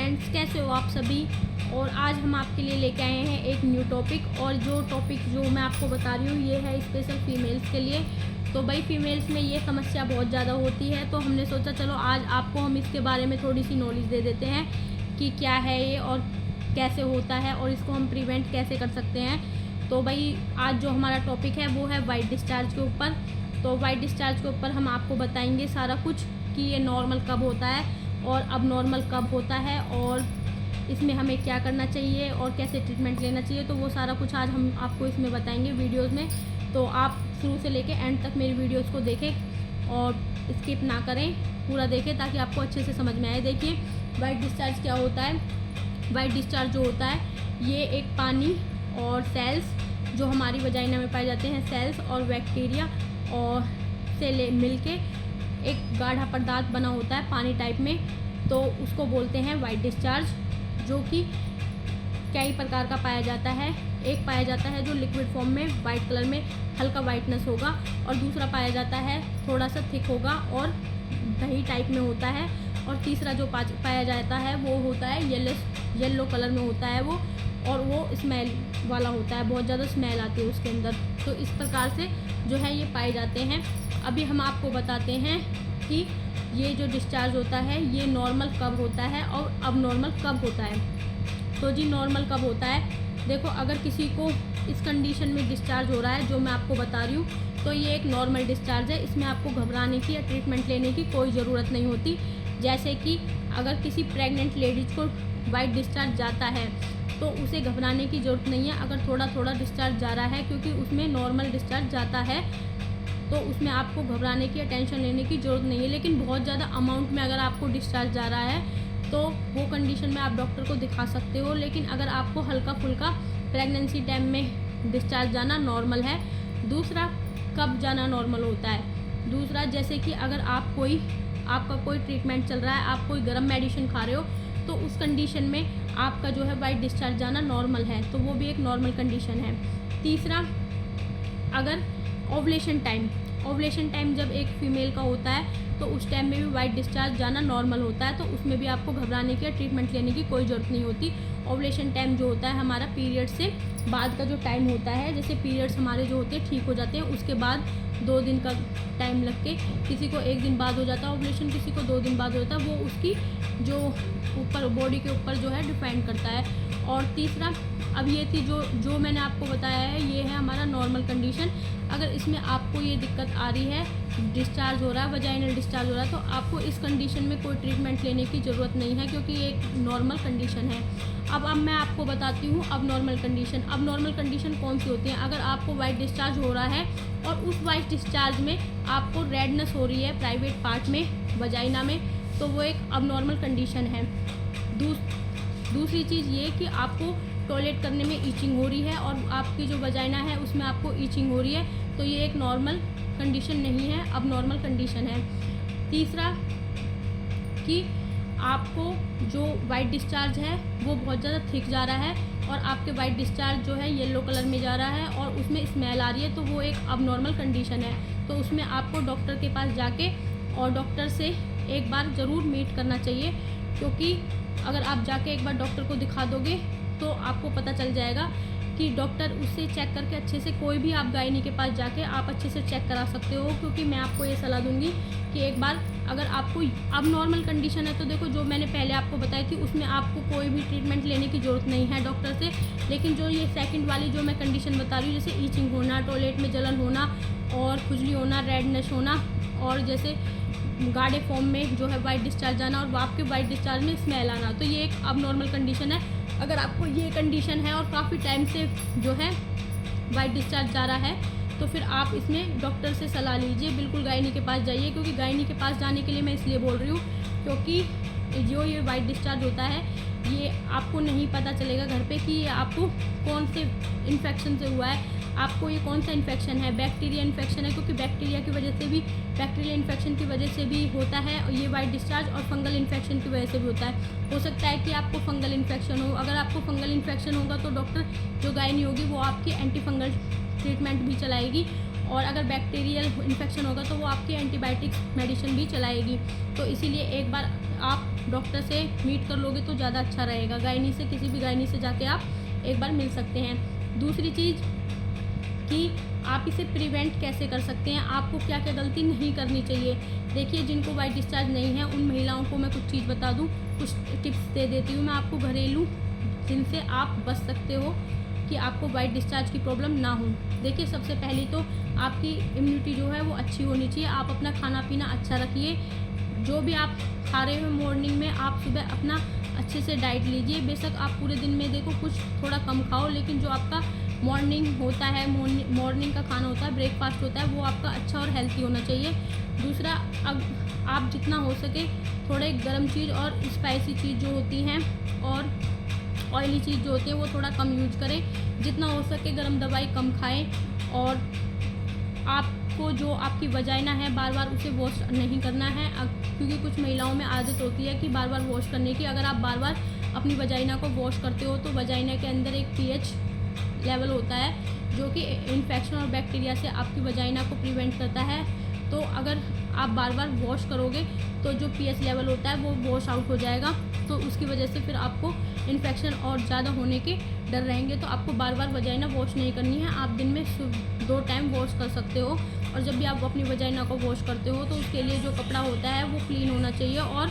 Friends, कैसे हो आप सभी। और आज हम आपके लिए लेके आए हैं एक न्यू टॉपिक। और जो टॉपिक जो मैं आपको बता रही हूँ ये है स्पेशल फीमेल्स के लिए। तो भाई फीमेल्स में ये समस्या बहुत ज़्यादा होती है, तो हमने सोचा चलो आज आपको हम इसके बारे में थोड़ी सी नॉलेज दे देते हैं कि क्या है ये और कैसे होता है और इसको हम प्रिवेंट कैसे कर सकते हैं। तो भाई आज जो हमारा टॉपिक है वो है वाइट डिस्चार्ज के ऊपर। तो वाइट डिस्चार्ज के ऊपर हम आपको बताएंगे सारा कुछ कि ये नॉर्मल कब होता है और अब नॉर्मल कब होता है और इसमें हमें क्या करना चाहिए और कैसे ट्रीटमेंट लेना चाहिए। तो वो सारा कुछ आज हम आपको इसमें बताएंगे वीडियोस में। तो आप शुरू से लेके एंड तक मेरी वीडियोस को देखें और स्किप ना करें, पूरा देखें ताकि आपको अच्छे से समझ में आए। देखिए वाइट डिस्चार्ज क्या होता है। वाइट डिस्चार्ज जो होता है ये एक पानी और सेल्स जो हमारी वजाइना में पाए जाते हैं, सेल्स और बैक्टीरिया और से मिल के एक गाढ़ा पदार्थ बना होता है पानी टाइप में, तो उसको बोलते हैं वाइट डिस्चार्ज। जो कि कई प्रकार का पाया जाता है। एक पाया जाता है जो लिक्विड फॉर्म में वाइट कलर में हल्का वाइटनेस होगा, और दूसरा पाया जाता है थोड़ा सा थिक होगा और दही टाइप में होता है, और तीसरा जो पाया जाता है वो होता है येलो कलर में होता है वो, और वो स्मेल वाला होता है, बहुत ज़्यादा स्मेल आती है उसके अंदर। तो इस प्रकार से जो है ये पाए जाते हैं। अभी हम आपको बताते हैं कि ये जो डिस्चार्ज होता है ये नॉर्मल कब होता है और अब नॉर्मल कब होता है। तो जी नॉर्मल कब होता है, देखो अगर किसी को इस कंडीशन में डिस्चार्ज हो रहा है जो मैं आपको बता रही हूँ, तो ये एक नॉर्मल डिस्चार्ज है। इसमें आपको घबराने की या ट्रीटमेंट लेने की कोई ज़रूरत नहीं होती। जैसे कि अगर किसी प्रेग्नेंट लेडीज़ को वाइट डिस्चार्ज जाता है तो उसे घबराने की ज़रूरत नहीं है। अगर थोड़ा थोड़ा डिस्चार्ज जा रहा है, क्योंकि उसमें नॉर्मल डिस्चार्ज जाता है, तो उसमें आपको घबराने की या टेंशन लेने की ज़रूरत नहीं है। लेकिन बहुत ज़्यादा अमाउंट में अगर आपको डिस्चार्ज जा रहा है तो वो कंडीशन में आप डॉक्टर को दिखा सकते हो। लेकिन अगर आपको हल्का फुल्का प्रेगनेंसी टाइम में डिस्चार्ज जाना नॉर्मल है। दूसरा कब जाना नॉर्मल होता है, दूसरा जैसे कि अगर आपका कोई ट्रीटमेंट चल रहा है, आप कोई गर्म मेडिसिन खा रहे हो, तो उस कंडीशन में आपका जो है वाइट डिस्चार्ज जाना नॉर्मल है, तो वो भी एक नॉर्मल कंडीशन है। तीसरा, अगर ओवुलेशन टाइम जब एक फीमेल का होता है तो उस टाइम में भी वाइट डिस्चार्ज जाना नॉर्मल होता है, तो उसमें भी आपको घबराने की या ट्रीटमेंट लेने की कोई ज़रूरत नहीं होती। ओवुलेशन टाइम जो होता है हमारा पीरियड से बाद का जो टाइम होता है, जैसे पीरियड्स हमारे जो होते हैं ठीक हो जाते हैं, उसके बाद 2 दिन का टाइम लग के, किसी को 1 दिन बाद हो जाता है ओवुलेशन, किसी को 2 दिन बाद हो जाता है, वो उसकी जो ऊपर बॉडी के ऊपर जो है डिपेंड करता है। और तीसरा, अब ये थी जो मैंने आपको बताया है, ये है हमारा नॉर्मल कंडीशन। अगर इसमें आपको ये दिक्कत आ रही है, डिस्चार्ज हो रहा है, वजाइनल डिस्चार्ज हो रहा है, तो आपको इस कंडीशन में कोई ट्रीटमेंट लेने की ज़रूरत नहीं है, क्योंकि ये एक नॉर्मल कंडीशन है। अब मैं आपको बताती हूँ अब नॉर्मल कंडीशन कौन सी होती है। अगर आपको वाइट डिस्चार्ज हो रहा है और उस वाइट डिस्चार्ज में आपको रेडनेस हो रही है प्राइवेट पार्ट में, वजाइना में, तो वो एक अब नॉर्मल कंडीशन है। दूसरी चीज़ ये कि आपको टॉयलेट करने में ईचिंग हो रही है और आपकी जो वजाइना है उसमें आपको ईचिंग हो रही है, तो ये एक नॉर्मल कंडीशन नहीं है, अब नॉर्मल कंडीशन है। तीसरा कि आपको जो वाइट डिस्चार्ज है वो बहुत ज़्यादा थिक जा रहा है और आपके वाइट डिस्चार्ज जो है येलो कलर में जा रहा है और उसमें स्मेल आ रही है, तो वो एक अब नॉर्मल कंडीशन है। तो उसमें आपको डॉक्टर के पास जाके और डॉक्टर से एक बार ज़रूर मीट करना चाहिए, क्योंकि अगर आप जाके एक बार डॉक्टर को दिखा दोगे तो आपको पता चल जाएगा कि डॉक्टर उससे चेक करके अच्छे से, कोई भी आप गायनी के पास जाके आप अच्छे से चेक करा सकते हो। क्योंकि मैं आपको ये सलाह दूंगी कि एक बार अगर आपको अब नॉर्मल कंडीशन है, तो देखो जो मैंने पहले आपको बताई थी उसमें आपको कोई भी ट्रीटमेंट लेने की ज़रूरत नहीं है डॉक्टर से। लेकिन जो ये सेकंड वाली जो मैं कंडीशन बता रही हूँ, जैसे ईचिंग होना, टॉयलेट में जलन होना और खुजली होना, रेडनेस होना, और जैसे गाढ़े फॉर्म में जो है वाइट डिस्चार्ज आना और आपके वाइट डिस्चार्ज में स्मेल आना, तो ये एक अब नॉर्मल कंडीशन है। अगर आपको ये कंडीशन है और काफ़ी टाइम से जो है वाइट डिस्चार्ज जा रहा है, तो फिर आप इसमें डॉक्टर से सलाह लीजिए, बिल्कुल गायनी के पास जाइए। क्योंकि गायनी के पास जाने के लिए मैं इसलिए बोल रही हूँ क्योंकि जो ये वाइट डिस्चार्ज होता है ये आपको नहीं पता चलेगा घर पे कि ये आपको कौन से इन्फेक्शन से हुआ है, आपको ये कौन सा इन्फेक्शन है, बैक्टीरिया इन्फेक्शन है, क्योंकि बैक्टीरिया की वजह से भी, बैक्टीरियल इन्फेक्शन की वजह से भी होता है ये वाइट डिस्चार्ज, और फंगल इन्फेक्शन की वजह से भी होता है। हो सकता है कि आपको फंगल इन्फेक्शन हो। अगर आपको फंगल इन्फेक्शन होगा तो डॉक्टर जो गायनी होगी वो आपकी एंटी फंगल ट्रीटमेंट भी चलाएगी, और अगर बैक्टीरियल इन्फेक्शन होगा तो वो आपकी एंटीबायोटिक्स मेडिसिन भी चलाएगी। तो इसीलिए एक बार आप डॉक्टर से मीट कर लोगे तो ज़्यादा अच्छा रहेगा। गायनी से, किसी भी गायनी से जाके आप एक बार मिल सकते हैं। दूसरी चीज़ कि आप इसे प्रिवेंट कैसे कर सकते हैं, आपको क्या क्या गलती नहीं करनी चाहिए। देखिए, जिनको वाइट डिस्चार्ज नहीं है उन महिलाओं को मैं कुछ चीज़ बता दूं, कुछ टिप्स दे देती हूँ मैं आपको घरेलू, जिनसे आप बच सकते हो कि आपको वाइट डिस्चार्ज की प्रॉब्लम ना हो। देखिए, सबसे पहले तो आपकी इम्यूनिटी जो है वो अच्छी होनी चाहिए। आप अपना खाना पीना अच्छा रखिए। जो भी आप खा रहे हो मॉर्निंग में, आप सुबह अपना अच्छे से डाइट लीजिए। बेशक आप पूरे दिन में देखो कुछ थोड़ा कम खाओ, लेकिन जो आपका मॉर्निंग होता है, मॉर्निंग का खाना होता है, ब्रेकफास्ट होता है, वो आपका अच्छा और हेल्थी होना चाहिए। दूसरा, अब आप जितना हो सके थोड़े गर्म चीज़ और स्पाइसी चीज़ जो होती हैं और ऑयली चीज़ जो होती है वो थोड़ा कम यूज करें। जितना हो सके गर्म दवाई कम खाएं। और आपको जो आपकी वजाइना है बार बार उसे वॉश नहीं करना है, क्योंकि कुछ महिलाओं में आदत होती है कि बार बार वॉश करने की। अगर आप बार बार अपनी वजाइना को वॉश करते हो तो वजाइना के अंदर एक पीएच लेवल होता है जो कि इन्फेक्शन और बैक्टीरिया से आपकी वजाइना को प्रिवेंट करता है। तो अगर आप बार बार वॉश करोगे तो जो पीएच लेवल होता है वो वॉश आउट हो जाएगा, तो उसकी वजह से फिर आपको इन्फेक्शन और ज़्यादा होने के डर रहेंगे। तो आपको बार बार वजाइना वॉश नहीं करनी है। आप दिन में 2 टाइम वॉश कर सकते हो। और जब भी आप अपनी वजाइना को वॉश करते हो तो उसके लिए जो कपड़ा होता है वो क्लीन होना चाहिए, और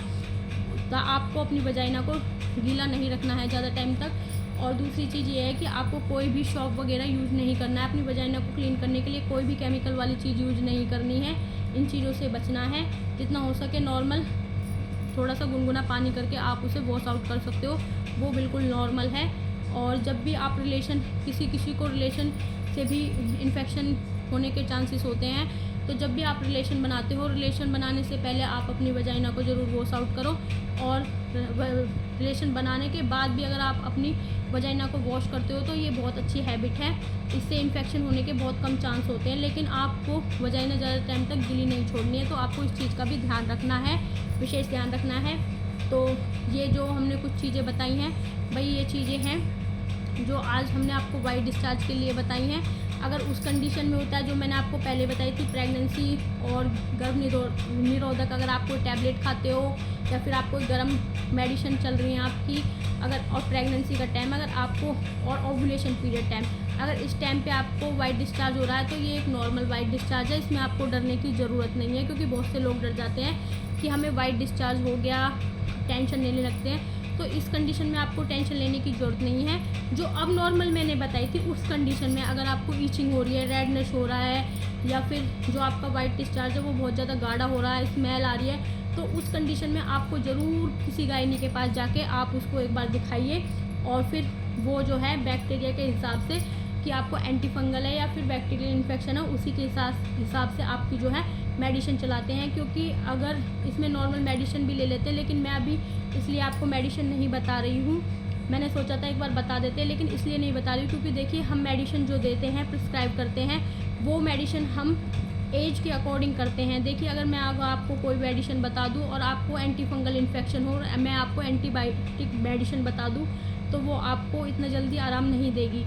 आपको अपनी वजाइना को गीला नहीं रखना है ज़्यादा टाइम तक। और दूसरी चीज़ ये है कि आपको कोई भी शॉप वगैरह यूज़ नहीं करना है। अपनी वजाइना को क्लीन करने के लिए कोई भी केमिकल वाली चीज़ यूज़ नहीं करनी है। इन चीज़ों से बचना है। जितना हो सके नॉर्मल थोड़ा सा गुनगुना पानी करके आप उसे वॉश आउट कर सकते हो, वो बिल्कुल नॉर्मल है। और जब भी आप किसी को रिलेशन से भी इन्फेक्शन होने के चांसेस होते हैं, तो जब भी आप रिलेशन बनाते हो, रिलेशन बनाने से पहले आप अपनी वजाइना को ज़रूर वॉश आउट करो। और रिलेशन बनाने के बाद भी अगर आप अपनी वजाइना को वॉश करते हो तो ये बहुत अच्छी हैबिट है। इससे इन्फेक्शन होने के बहुत कम चांस होते हैं, लेकिन आपको वजाइना ज़्यादा टाइम तक गीली नहीं छोड़नी है। तो आपको इस चीज़ का भी ध्यान रखना है, विशेष ध्यान रखना है। तो ये जो हमने कुछ चीज़ें बताई हैं भाई, ये चीज़ें हैं जो आज हमने आपको वाइट डिस्चार्ज के लिए बताई हैं। अगर उस कंडीशन में होता है जो मैंने आपको पहले बताई थी, प्रेगनेंसी और गर्भ निरोधक, अगर आप कोई टैबलेट खाते हो या फिर आप कोई गर्म मेडिसिन चल रही है आपकी, अगर और प्रेगनेंसी का टाइम अगर आपको, और ओव्यूलेशन पीरियड टाइम, अगर इस टाइम पे आपको वाइट डिस्चार्ज हो रहा है तो ये एक नॉर्मल वाइट डिस्चार्ज है। इसमें आपको डरने की ज़रूरत नहीं है, क्योंकि बहुत से लोग डर जाते हैं कि हमें वाइट डिस्चार्ज हो गया, टेंशन लेने लगते हैं। तो इस कंडीशन में आपको टेंशन लेने की ज़रूरत नहीं है। जो अब नॉर्मल मैंने बताई थी उस कंडीशन में अगर आपको ईचिंग हो रही है, रेडनेस हो रहा है, या फिर जो आपका वाइट डिस्चार्ज है वो बहुत ज़्यादा गाढ़ा हो रहा है, स्मेल आ रही है, तो उस कंडीशन में आपको ज़रूर किसी गायनी के पास जाके आप उसको एक बार दिखाइए। और फिर वो जो है बैक्टीरिया के हिसाब से कि आपको एंटी फंगल है या फिर बैक्टीरियल इन्फेक्शन है, उसी के हिसाब से आपकी जो है मेडिसिन चलाते हैं। क्योंकि अगर इसमें नॉर्मल मेडिसिन भी ले लेते हैं, लेकिन मैं अभी इसलिए आपको मेडिसिन नहीं बता रही हूँ। मैंने सोचा था एक बार बता देते, लेकिन इसलिए नहीं बता रही हूँ क्योंकि देखिए, हम मेडिसिन जो देते हैं, प्रिस्क्राइब करते हैं, वो मेडिसिन हम एज के अकॉर्डिंग करते हैं। देखिए, अगर मैं आपको कोई मेडिसिन बता दूँ और आपको एंटी फंगल इन्फेक्शन हो, मैं आपको एंटीबायोटिक मेडिसिन बता दूँ, तो वो आपको इतना जल्दी आराम नहीं देगी।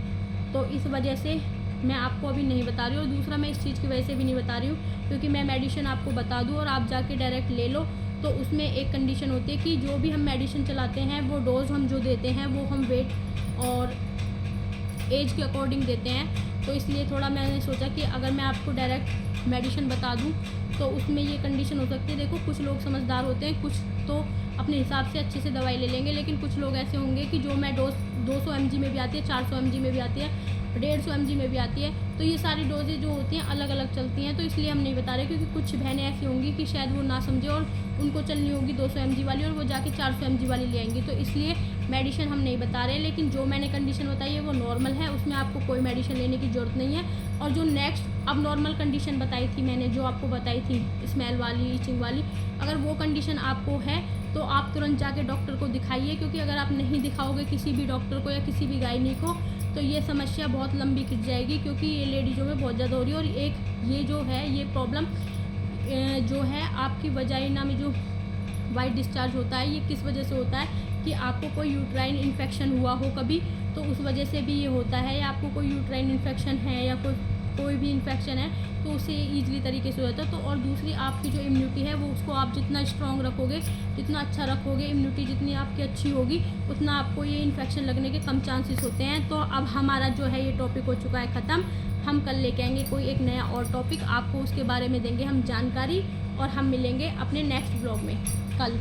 तो इस वजह से मैं आपको अभी नहीं बता रही हूँ। और दूसरा, मैं इस चीज़ की वजह से भी नहीं बता रही हूँ क्योंकि मैं मेडिसिन आपको बता दूँ और आप जाके डायरेक्ट ले लो, तो उसमें एक कंडीशन होती है कि जो भी हम मेडिसिन चलाते हैं वो डोज़ हम जो देते हैं वो हम वेट और एज के अकॉर्डिंग देते हैं। तो इसलिए थोड़ा मैंने सोचा कि अगर मैं आपको डायरेक्ट मेडिसिन बता दूं तो उसमें ये कंडीशन हो सकती है। देखो, कुछ लोग समझदार होते हैं, कुछ तो अपने हिसाब से अच्छे से दवाई ले लेंगे, लेकिन कुछ लोग ऐसे होंगे कि जो मैं डोज 200 mg में भी आती है, 400 mg में भी आती है, 150 mg में भी आती है, तो ये सारी डोजेज जो होती हैं अलग अलग चलती हैं। तो इसलिए हम नहीं बता रहे, क्योंकि कुछ बहनें ऐसी होंगी कि शायद वो ना समझे और उनको चलनी होगी 200 mg वाली और वो जाके 400 mg वाली ले आएंगी। तो इसलिए मेडिसिन हम नहीं बता रहे, लेकिन जो मैंने कंडीशन बताई है वो नॉर्मल है, उसमें आपको कोई मेडिसिन लेने की ज़रूरत नहीं है। और जो नेक्स्ट अब नॉर्मल कंडीशन बताई थी मैंने, जो आपको बताई थी स्मेल वाली, ईचिंग वाली, अगर वो कंडीशन आपको है तो आप तुरंत जाके डॉक्टर को दिखाइए। क्योंकि अगर आप नहीं दिखाओगे किसी भी डॉक्टर को या किसी भी गायनी को, तो ये समस्या बहुत लंबी खिंच जाएगी, क्योंकि ये लेडीज़ों में बहुत ज़्यादा हो रही है। और एक ये जो है, ये प्रॉब्लम जो है आपकी वजाइना में जो वाइट डिस्चार्ज होता है, ये किस वजह से होता है कि आपको कोई यूट्राइन इन्फेक्शन हुआ हो कभी, तो उस वजह से भी ये होता है। या आपको कोई यूट्राइन इन्फेक्शन है या कोई कोई भी इन्फेक्शन है तो उसे ईज़िली तरीके से हो जाता है। तो और दूसरी आपकी जो इम्यूनिटी है वो उसको आप जितना स्ट्रॉन्ग रखोगे, जितना अच्छा रखोगे, इम्यूनिटी जितनी आपकी अच्छी होगी, उतना आपको ये इन्फेक्शन लगने के कम चांसेस होते हैं। तो अब हमारा जो है ये टॉपिक हो चुका है ख़त्म। हम कल लेके आएंगे कोई एक नया और टॉपिक, आपको उसके बारे में देंगे हम जानकारी, और हम मिलेंगे अपने नेक्स्ट ब्लॉग में कल।